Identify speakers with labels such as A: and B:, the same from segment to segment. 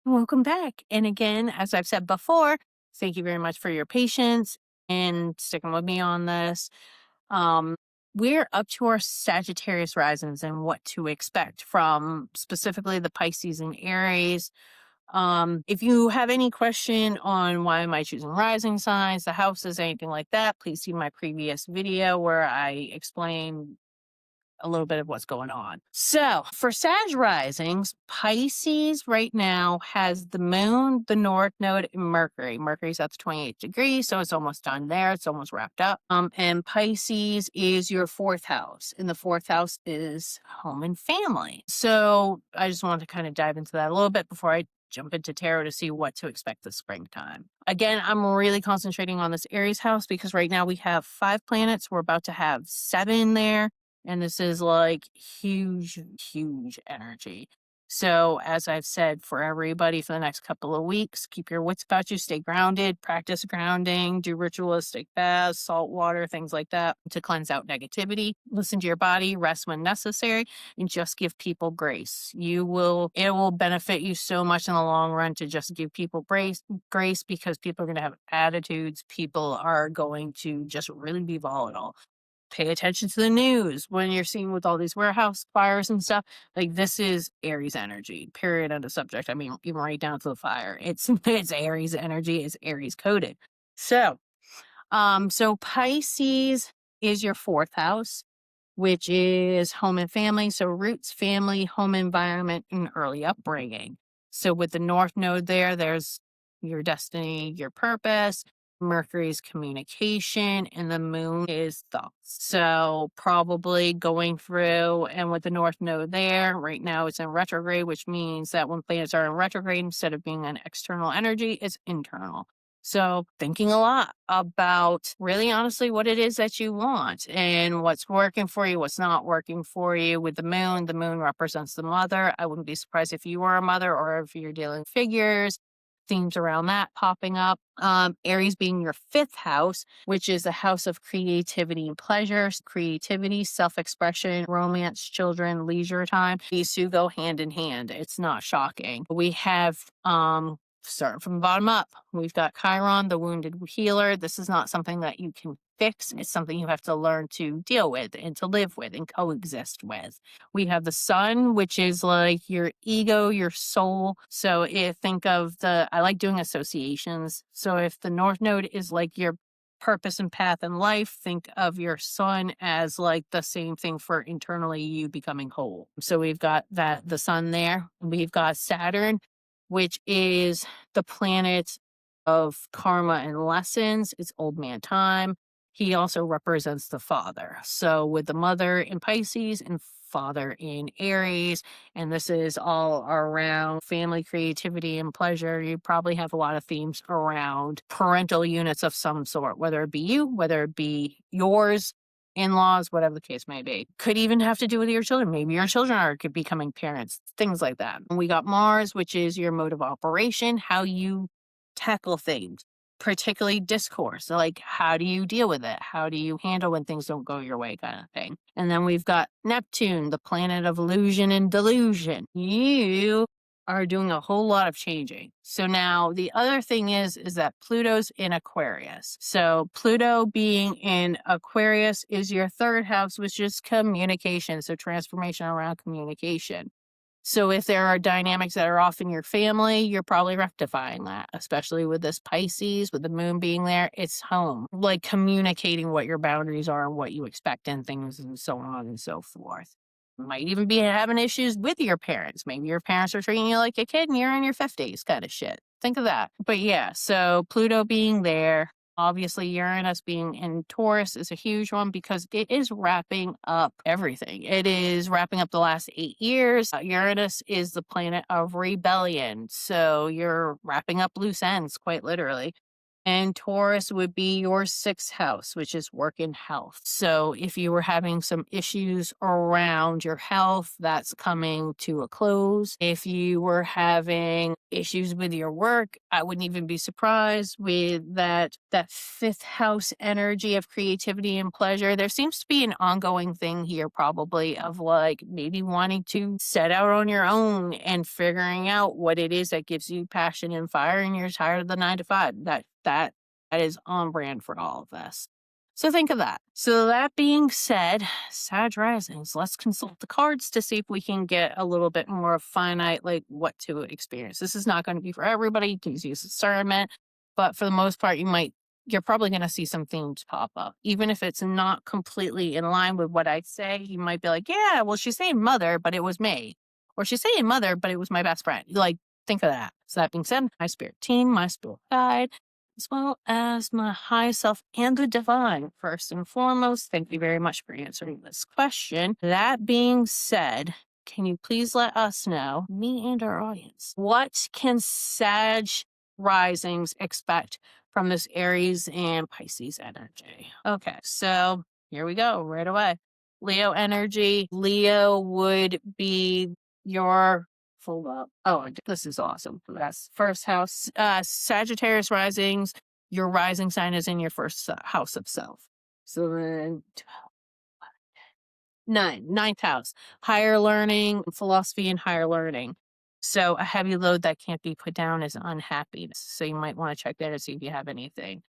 A: Welcome back. And again, as I've said before, thank you very much for your patience and sticking with me on this. Um, we're up to our Sagittarius risings and what to expect from specifically the Pisces and Aries. If you have any question on why am I choosing rising signs, the houses, anything like that, please see my previous video where I explain a little bit of what's going on. So for Sag risings, Pisces right now has the moon, the north node, and Mercury. Mercury's at the 28 degrees, so it's almost done there. It's almost wrapped up. And Pisces is your fourth house, and the fourth house is home and family. So I just wanted to kind of dive into that a little bit before I jump into tarot to see what to expect this springtime. Again, I'm really concentrating on this Aries house because right now we have 5 planets. We're about to have 7 there. And this is like huge, huge energy. So, as I've said for everybody for the next couple of weeks, keep your wits about you, stay grounded, practice grounding, do ritualistic baths, salt water, things like that to cleanse out negativity. Listen to your body, rest when necessary, and just give people grace. It will benefit you so much in the long run to just give people grace because people are going to have attitudes. People are going to just really be volatile. Pay attention to the news when you're seeing with all these warehouse fires and stuff. Like this is Aries energy, period, end of subject. I mean, even right down to the fire. It's Aries energy, it's Aries coded. So Pisces is your fourth house, which is home and family. So roots, family, home environment, and early upbringing. So with the north node there's your destiny, your purpose. Mercury's communication, and the moon is thoughts. So probably going through, and with the north node there, right now it's in retrograde, which means that when planets are in retrograde, instead of being an external energy, it's internal. So thinking a lot about really honestly what it is that you want and what's working for you, what's not working for you. With the moon represents the mother. I wouldn't be surprised if you were a mother or if you're dealing with figures, themes around that popping up. Aries being your fifth house, which is the house of creativity and pleasure, creativity, self-expression, romance, children, leisure time. These two go hand in hand. It's not shocking. We have starting from the bottom up, we've got Chiron, the wounded healer. This is not something that you can fix. It's something you have to learn to deal with and to live with and coexist with. We have the sun, which is like your ego, your soul. So if think of I like doing associations. So if the north node is like your purpose and path in life, think of your sun as like the same thing for internally you becoming whole. So we've got the sun there. We've got Saturn, which is the planet of karma and lessons. It's old man time. He also represents the father. So with the mother in Pisces and father in Aries, and this is all around family, creativity, and pleasure. You probably have a lot of themes around parental units of some sort, whether it be you, whether it be yours, in-laws, whatever the case may be. Could even have to do with your children. Maybe your children are becoming parents, things like that. And we got Mars, which is your mode of operation, how you tackle things, particularly discourse. Like, how do you deal with it? How do you handle when things don't go your way, kind of thing. And then we've got Neptune, the planet of illusion and delusion. You are doing a whole lot of changing. So now the other thing is that Pluto's in Aquarius. So Pluto being in Aquarius is your third house, which is communication. So transformation around communication. So if there are dynamics that are off in your family, you're probably rectifying that, especially with this Pisces, with the moon being there. It's home, like communicating what your boundaries are and what you expect and things and so on and so forth. Might even be having issues with your parents. Maybe your parents are treating you like a kid and you're in your 50s kind of shit. Think of that. But yeah, so Pluto being there, obviously Uranus being in Taurus is a huge one because it is wrapping up everything. It is wrapping up the last 8 years. Uranus is the planet of rebellion. So you're wrapping up loose ends, quite literally. And Taurus would be your sixth house, which is work and health. So if you were having some issues around your health, that's coming to a close. If you were having issues with your work, I wouldn't even be surprised with that fifth house energy of creativity and pleasure. There seems to be an ongoing thing here, probably, of like maybe wanting to set out on your own and figuring out what it is that gives you passion and fire, and you're tired of the 9 to 5. That is on brand for all of us. So think of that. So that being said, Sag Risings, let's consult the cards to see if we can get a little bit more finite, like what to experience. This is not going to be for everybody. You can use discernment, but for the most part, you're probably going to see some themes pop up. Even if it's not completely in line with what I say, you might be like, yeah, well, she's saying mother, but it was me. Or she's saying mother, but it was my best friend. Like, think of that. So that being said, my spirit team, my spirit guide, as well as my high self and the divine. First and foremost, thank you very much for answering this question. That being said, can you please let us know, me and our audience, what can Sag Risings expect from this Aries and Pisces energy? Okay, so here we go right away. Leo energy. Leo would be your full up. Oh, this is awesome. That's first house. Sagittarius risings. Your rising sign is in your first house of self. So then ninth house, higher learning, philosophy and higher learning. So a heavy load that can't be put down is unhappiness. So you might want to check there to see if you have anything.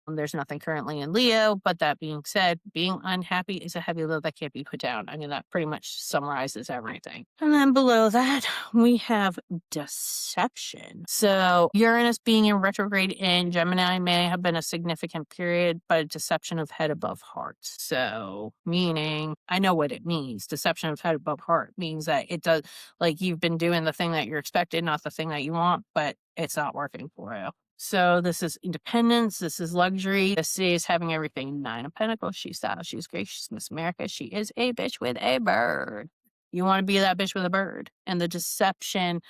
A: There's nothing currently in Leo, but that being said, being unhappy is a heavy load that can't be put down. I mean, that pretty much summarizes everything. And then below that, we have deception. So Uranus being in retrograde in Gemini may have been a significant period, but a deception of head above heart. So meaning, I know what it means. Deception of head above heart means that it does, like you've been doing the thing that you're expected, not the thing that you want, but it's not working for you. So this is independence. This is luxury. This is having everything. 9 of Pentacles. She's style. She's gracious. Miss America. She is a bitch with a bird. You want to be that bitch with a bird. And the deception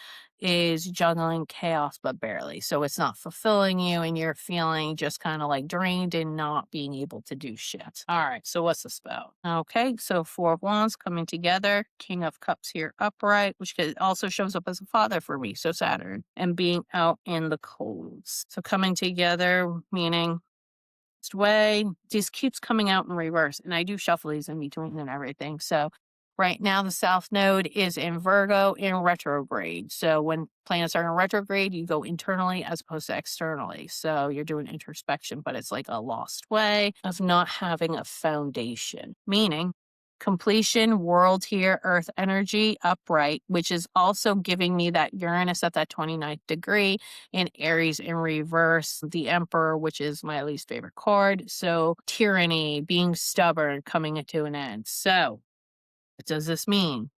A: is juggling chaos, but barely. So it's not fulfilling you and you're feeling just kind of like drained and not being able to do shit. All right. So what's this about? Okay. So 4 of Wands coming together. King of Cups here upright, which also shows up as a father for me. So Saturn and being out in the colds. So coming together, meaning way, this keeps coming out in reverse. And I do shuffle these in between and everything. So right now, the South Node is in Virgo in retrograde. So when planets are in retrograde, you go internally as opposed to externally. So you're doing introspection, but it's like a lost way of not having a foundation, meaning completion, world here, earth energy, upright, which is also giving me that Uranus at that 29th degree in Aries in reverse, the Emperor, which is my least favorite card. So tyranny, being stubborn, coming to an end. So what does this mean?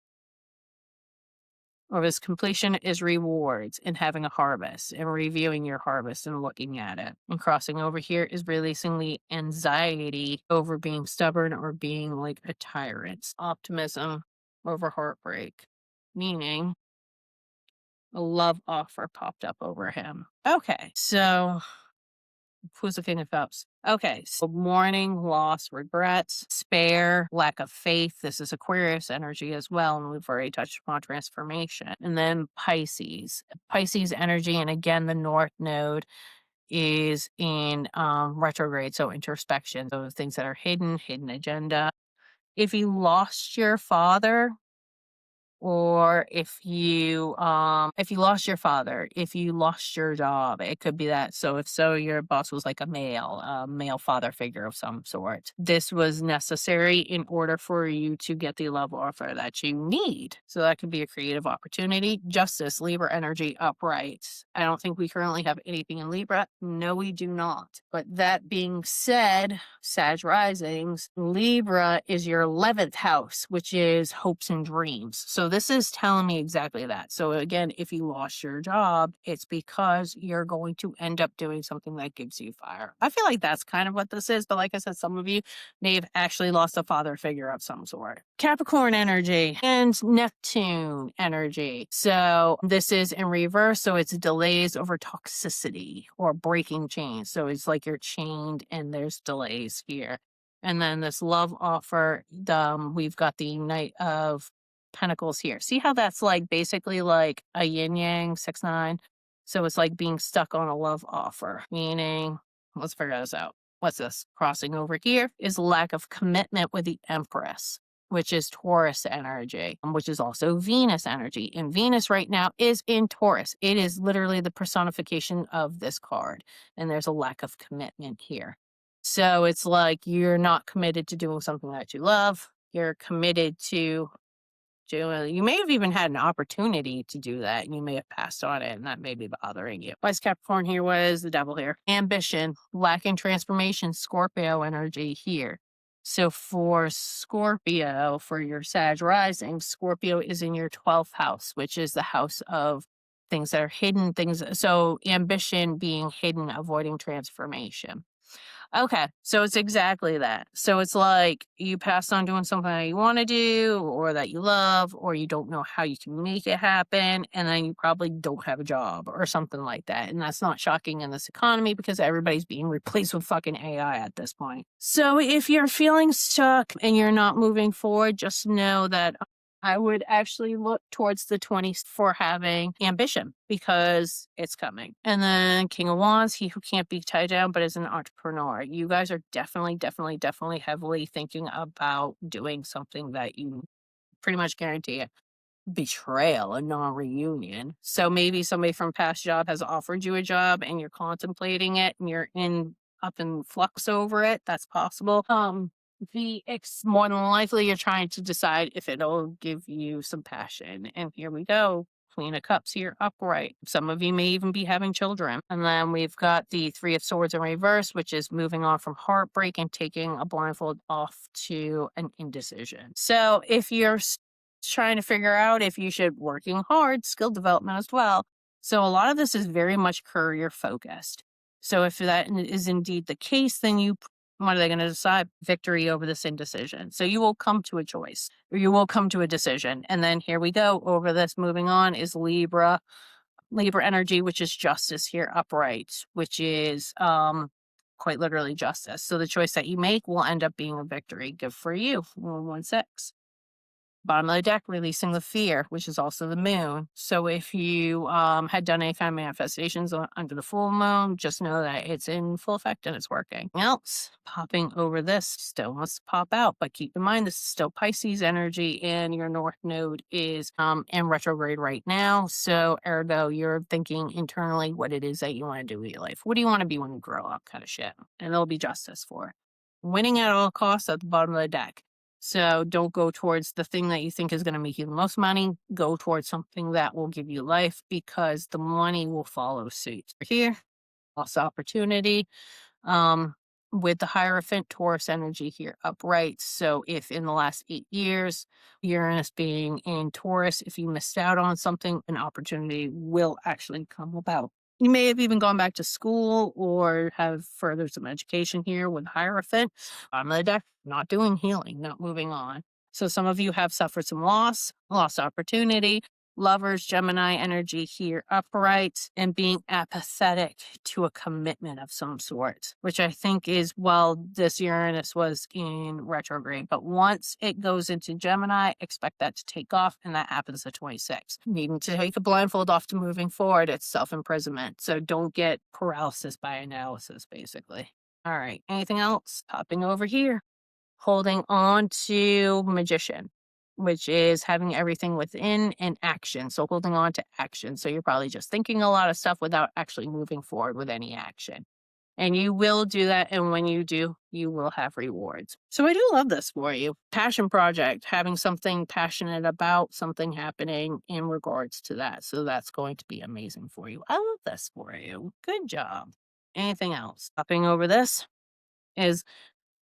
A: Or this completion is rewards and having a harvest and reviewing your harvest and looking at it. And crossing over here is releasing the anxiety over being stubborn or being like a tyrant. Optimism over heartbreak, meaning a love offer popped up over him. Okay, so who's the King of Cups? Okay, so mourning, loss, regrets, despair, lack of faith. This is Aquarius energy as well, and we've already touched upon transformation. And then Pisces. Pisces energy, and again, the North Node is in retrograde, so introspection. So things that are hidden agenda. If you lost your father, or if you lost your father, if you lost your job, it could be that. So if so, your boss was like a male father figure of some sort. This was necessary in order for you to get the love offer that you need. So that could be a creative opportunity. Justice, Libra energy, upright. I don't think we currently have anything in Libra. No, we do not. But that being said, Sag Risings, Libra is your 11th house, which is hopes and dreams. So this is telling me exactly that. So again, if you lost your job, it's because you're going to end up doing something that gives you fire. I feel like that's kind of what this is. But like I said, some of you may have actually lost a father figure of some sort. Capricorn energy and Neptune energy. So this is in reverse. So it's delays over toxicity or breaking chains. So it's like you're chained and there's delays here. And then this love offer, we've got the Knight of Pentacles here. See how that's like basically like a yin yang 6-9? So it's like being stuck on a love offer, meaning, let's figure this out. What's this? Crossing over here is lack of commitment with the Empress, which is Taurus energy, which is also Venus energy. And Venus right now is in Taurus. It is literally the personification of this card. And there's a lack of commitment here. So it's like you're not committed to doing something that you love. You're committed to doing, you may have even had an opportunity to do that and you may have passed on it and that may be bothering you. Vice Capricorn here was the devil here. Ambition, lacking transformation, Scorpio energy here. So for Scorpio, for your Sag rising, Scorpio is in your 12th house, which is the house of things that are hidden, things. So ambition being hidden, avoiding transformation. Okay, so it's exactly that. So it's like you passed on doing something that you want to do or that you love, or you don't know how you can make it happen, and then you probably don't have a job or something like that. And that's not shocking in this economy because everybody's being replaced with fucking AI at this point. So if you're feeling stuck and you're not moving forward, just know that I would actually look towards the 20s for having ambition because it's coming. And then King of Wands, he who can't be tied down but is an entrepreneur. You guys are definitely heavily thinking about doing something that you pretty much guarantee it. Betrayal, a non-reunion. So maybe somebody from past job has offered you a job and you're contemplating it and you're up in flux over it. That's possible. More than likely you're trying to decide if it'll give you some passion. And here we go. Queen of Cups here upright. Some of you may even be having children. And then we've got the Three of Swords in reverse, which is moving on from heartbreak and taking a blindfold off to an indecision. So if you're trying to figure out if you should working hard, skill development as well. So a lot of this is very much career focused. So if that is indeed the case, then what are they going to decide? Victory over this indecision. So you will come to a choice or you will come to a decision. And then here we go over this. Moving on is Libra energy, which is justice here upright, which is quite literally justice. So the choice that you make will end up being a victory. Good for you. 116. Bottom of the deck, releasing the fear, which is also the moon. So if you had done any kind of manifestations under the full moon, just know that it's in full effect and it's working. Else, popping over this still wants to pop out, but keep in mind this is still Pisces energy and your North Node is in retrograde right now. So ergo, you're thinking internally what it is that you want to do with your life. What do you want to be when you grow up kind of shit? And there'll be justice for it. Winning at all costs at the bottom of the deck. So don't go towards the thing that you think is going to make you the most money. Go towards something that will give you life because the money will follow suit. Here, lost opportunity with the Hierophant Taurus energy here upright. So if in the last 8 years, Uranus being in Taurus, if you missed out on something, an opportunity will actually come about. You may have even gone back to school or have further some education here with Hierophant. Bottom of the deck, not doing healing, not moving on. So some of you have suffered some lost opportunity. Lovers, Gemini energy here upright and being apathetic to a commitment of some sort, which I think is, well, this Uranus was in retrograde, but once it goes into Gemini, expect that to take off, and that happens at 26. Needing to take a blindfold off to moving forward, it's self-imprisonment. So don't get paralysis by analysis, basically. All right, anything else? Popping over here. Holding on to Magician, which is having everything within an action. So holding on to action. So you're probably just thinking a lot of stuff without actually moving forward with any action. And you will do that. And when you do, you will have rewards. So I do love this for you. Passion project, having something passionate about, something happening in regards to that. So that's going to be amazing for you. I love this for you. Good job. Anything else? Hopping over this is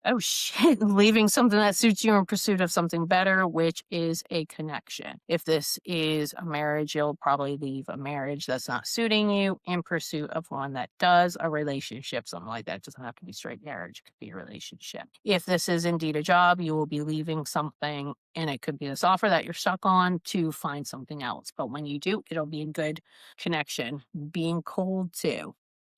A: Oh shit, leaving something that suits you in pursuit of something better, which is a connection. If this is a marriage, you'll probably leave a marriage that's not suiting you in pursuit of one that does, a relationship, something like that. It doesn't have to be straight marriage, it could be a relationship. If this is indeed a job, you will be leaving something, and it could be this offer that you're stuck on to find something else. But when you do, it'll be a good connection. Being cold too.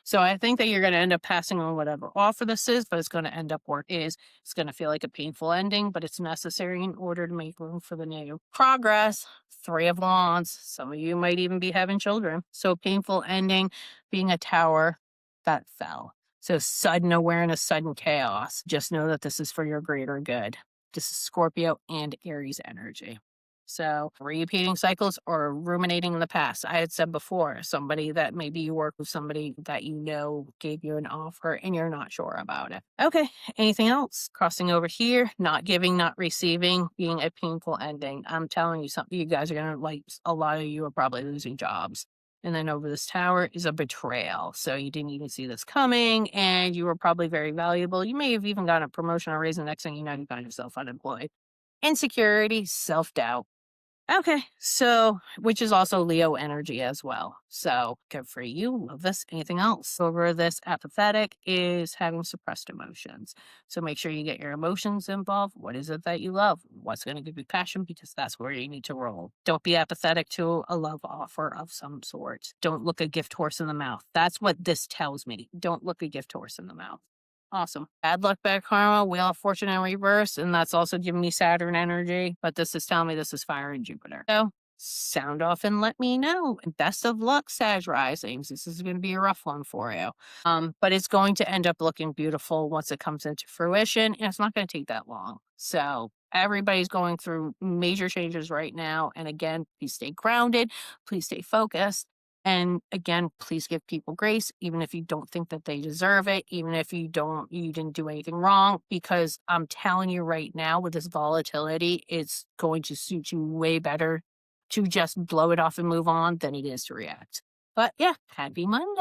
A: So I think that you're going to end up passing on whatever offer this is, but it's going to end up work is. It's going to feel like a painful ending, but it's necessary in order to make room for the new. Progress, Three of Wands. Some of you might even be having children. So painful ending, being a tower that fell. So sudden awareness, sudden chaos. Just know that this is for your greater good. This is Scorpio and Aries energy. So repeating cycles or ruminating in the past. I had said before, somebody that maybe you work with somebody that you know gave you an offer and you're not sure about it. Okay. Anything else? Crossing over here, not giving, not receiving, being a painful ending. I'm telling you something, you guys are going to like, a lot of you are probably losing jobs. And then over this tower is a betrayal. So you didn't even see this coming and you were probably very valuable. You may have even gotten a promotion or raise. The next thing you know, you find yourself unemployed. Insecurity, self-doubt. Okay, so which is also Leo energy as well. So good for you. Love this. Anything else? Over this apathetic is having suppressed emotions. So make sure you get your emotions involved. What is it that you love? What's going to give you passion? Because that's where you need to roll. Don't be apathetic to a love offer of some sort. Don't look a gift horse in the mouth. That's what this tells me. Don't look a gift horse in the mouth. Awesome. Bad luck, bad karma, wheel of fortune in reverse. And that's also giving me Saturn energy. But this is telling me this is fire and Jupiter. So sound off and let me know. And best of luck, Sag Risings. This is going to be a rough one for you. But it's going to end up looking beautiful once it comes into fruition. And it's not going to take that long. So everybody's going through major changes right now. And again, please stay grounded. Please stay focused. And again, please give people grace, even if you don't think that they deserve it, even if you didn't do anything wrong, because I'm telling you right now with this volatility, it's going to suit you way better to just blow it off and move on than it is to react. But yeah, happy Monday.